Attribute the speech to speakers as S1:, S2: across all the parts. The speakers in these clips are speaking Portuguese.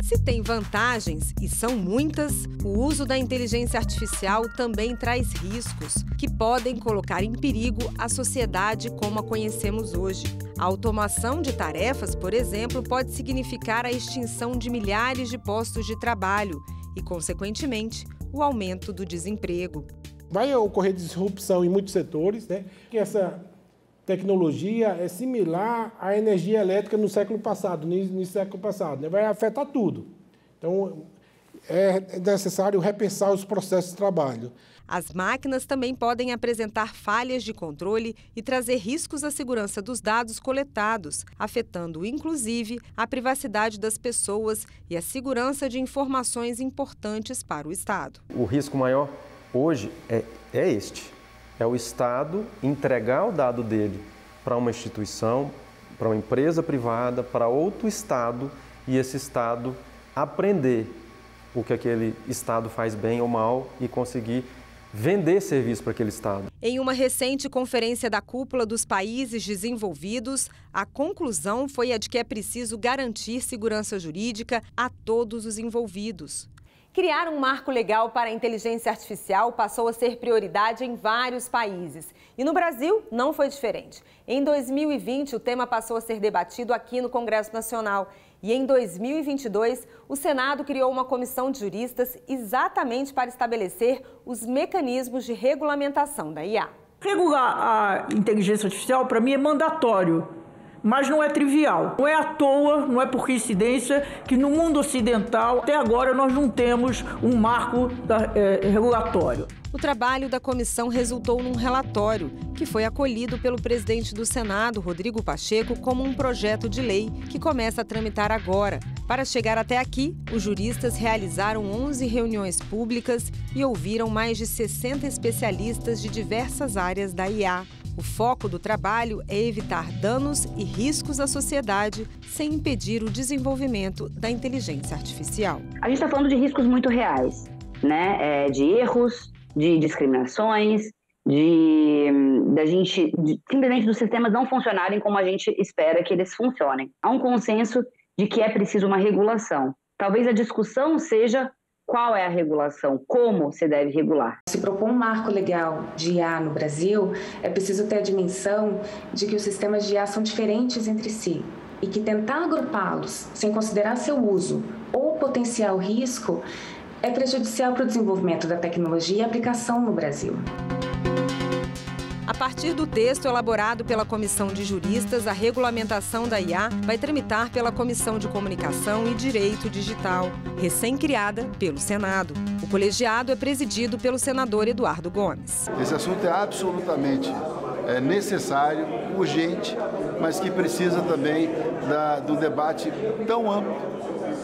S1: Se tem vantagens, e são muitas, o uso da inteligência artificial também traz riscos que podem colocar em perigo a sociedade como a conhecemos hoje. A automação de tarefas, por exemplo, pode significar a extinção de milhares de postos de trabalho e, consequentemente, o aumento do desemprego.
S2: Vai ocorrer disrupção em muitos setores, né? Que essa tecnologia é similar à energia elétrica no século passado, no século passado, né? Vai afetar tudo. Então, é necessário repensar os processos de trabalho.
S1: As máquinas também podem apresentar falhas de controle e trazer riscos à segurança dos dados coletados, afetando, inclusive, a privacidade das pessoas e a segurança de informações importantes para o Estado.
S3: O risco maior hoje é este. É o Estado entregar o dado dele para uma instituição, para uma empresa privada, para outro Estado, e esse Estado aprender o que aquele Estado faz bem ou mal e conseguir vender serviço para aquele Estado.
S1: Em uma recente conferência da cúpula dos países desenvolvidos, a conclusão foi a de que é preciso garantir segurança jurídica a todos os envolvidos. Criar um marco legal para a inteligência artificial passou a ser prioridade em vários países. E no Brasil não foi diferente. Em 2020, o tema passou a ser debatido aqui no Congresso Nacional. E em 2022, o Senado criou uma comissão de juristas exatamente para estabelecer os mecanismos de regulamentação da IA.
S4: Regular a inteligência artificial, para mim, é mandatório. Mas não é trivial. Não é à toa, não é por coincidência que no mundo ocidental, até agora, nós não temos um marco regulatório.
S1: O trabalho da comissão resultou num relatório que foi acolhido pelo presidente do Senado, Rodrigo Pacheco, como um projeto de lei que começa a tramitar agora. Para chegar até aqui, os juristas realizaram 11 reuniões públicas e ouviram mais de 60 especialistas de diversas áreas da IA. O foco do trabalho é evitar danos e riscos à sociedade sem impedir o desenvolvimento da inteligência artificial.
S5: A gente está falando de riscos muito reais, né? De erros, de discriminações, simplesmente dos sistemas não funcionarem como a gente espera que eles funcionem. Há um consenso de que é preciso uma regulação. Talvez a discussão seja qual é a regulação, como se deve regular.
S6: Se propor um marco legal de IA no Brasil, é preciso ter a dimensão de que os sistemas de IA são diferentes entre si e que tentar agrupá-los sem considerar seu uso ou potencial risco é prejudicial para o desenvolvimento da tecnologia e aplicação no Brasil.
S1: A partir do texto elaborado pela Comissão de Juristas, a regulamentação da IA vai tramitar pela Comissão de Comunicação e Direito Digital, recém-criada pelo Senado. O colegiado é presidido pelo senador Eduardo Gomes.
S7: Esse assunto é absolutamente necessário, urgente, mas que precisa também do debate tão amplo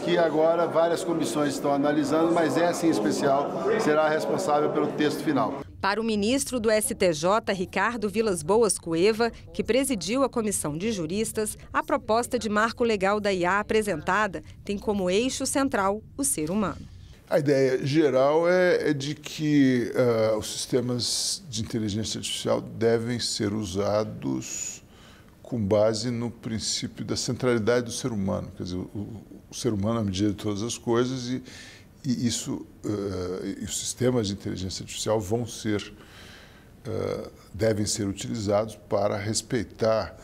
S7: que agora várias comissões estão analisando, mas essa em especial será responsável pelo texto final.
S1: Para o ministro do STJ, Ricardo Vilas Boas Cueva, que presidiu a comissão de juristas, a proposta de marco legal da IA apresentada tem como eixo central o ser humano.
S8: A ideia geral é de que os sistemas de inteligência artificial devem ser usados com base no princípio da centralidade do ser humano. Quer dizer, o ser humano é a medida de todas as coisas e os sistemas de inteligência artificial devem ser utilizados para respeitar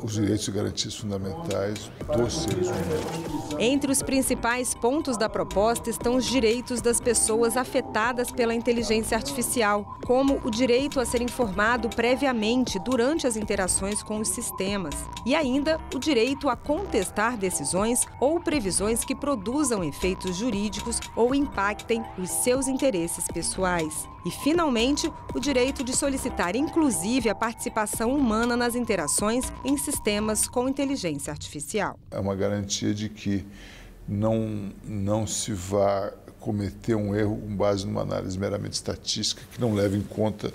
S8: os direitos e garantias fundamentais dos seres humanos.
S1: Entre os principais pontos da proposta estão os direitos das pessoas afetadas pela inteligência artificial, como o direito a ser informado previamente durante as interações com os sistemas, e ainda o direito a contestar decisões ou previsões que produzam efeitos jurídicos ou impactem os seus interesses pessoais. E, finalmente, o direito de solicitar, inclusive, a participação humana nas interações em sistemas com inteligência artificial.
S8: É uma garantia de que não se vá cometer um erro com base numa análise meramente estatística, que não leve em conta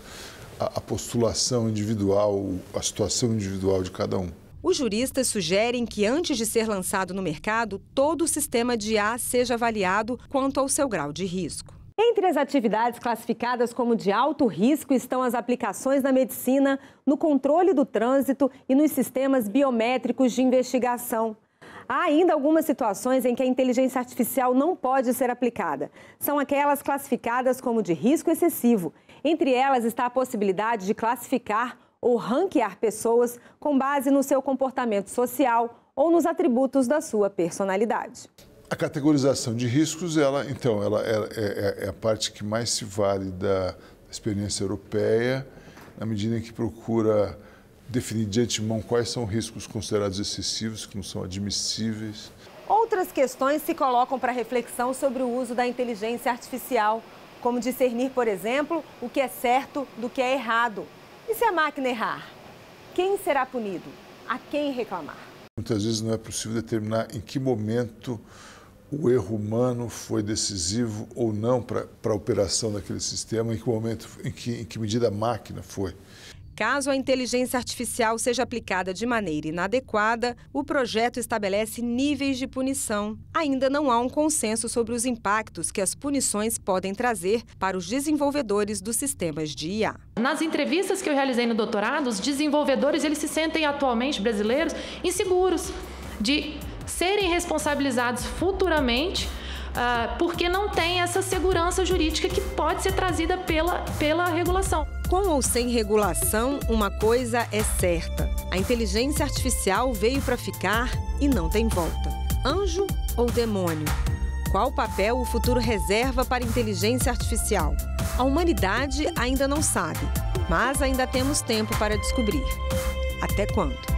S8: a postulação individual, a situação individual de cada um.
S1: Os juristas sugerem que, antes de ser lançado no mercado, todo o sistema de IA seja avaliado quanto ao seu grau de risco. Entre as atividades classificadas como de alto risco estão as aplicações na medicina, no controle do trânsito e nos sistemas biométricos de investigação. Há ainda algumas situações em que a inteligência artificial não pode ser aplicada. São aquelas classificadas como de risco excessivo. Entre elas está a possibilidade de classificar ou ranquear pessoas com base no seu comportamento social ou nos atributos da sua personalidade.
S8: A categorização de riscos, ela é a parte que mais se vale da experiência europeia, na medida em que procura definir de antemão quais são riscos considerados excessivos, que não são admissíveis.
S1: Outras questões se colocam para reflexão sobre o uso da inteligência artificial, como discernir, por exemplo, o que é certo do que é errado. E se a máquina errar? Quem será punido? A quem reclamar?
S8: Muitas vezes não é possível determinar em que momento o erro humano foi decisivo ou não para a operação daquele sistema, em que momento, em que medida a máquina foi.
S1: Caso a inteligência artificial seja aplicada de maneira inadequada, o projeto estabelece níveis de punição. Ainda não há um consenso sobre os impactos que as punições podem trazer para os desenvolvedores dos sistemas de IA.
S9: Nas entrevistas que eu realizei no doutorado, os desenvolvedores eles se sentem atualmente, brasileiros, inseguros de serem responsabilizados futuramente porque não tem essa segurança jurídica que pode ser trazida pela regulação.
S1: Com ou sem regulação, uma coisa é certa: a inteligência artificial veio para ficar e não tem volta. Anjo ou demônio? Qual papel o futuro reserva para a inteligência artificial? A humanidade ainda não sabe, mas ainda temos tempo para descobrir. Até quando?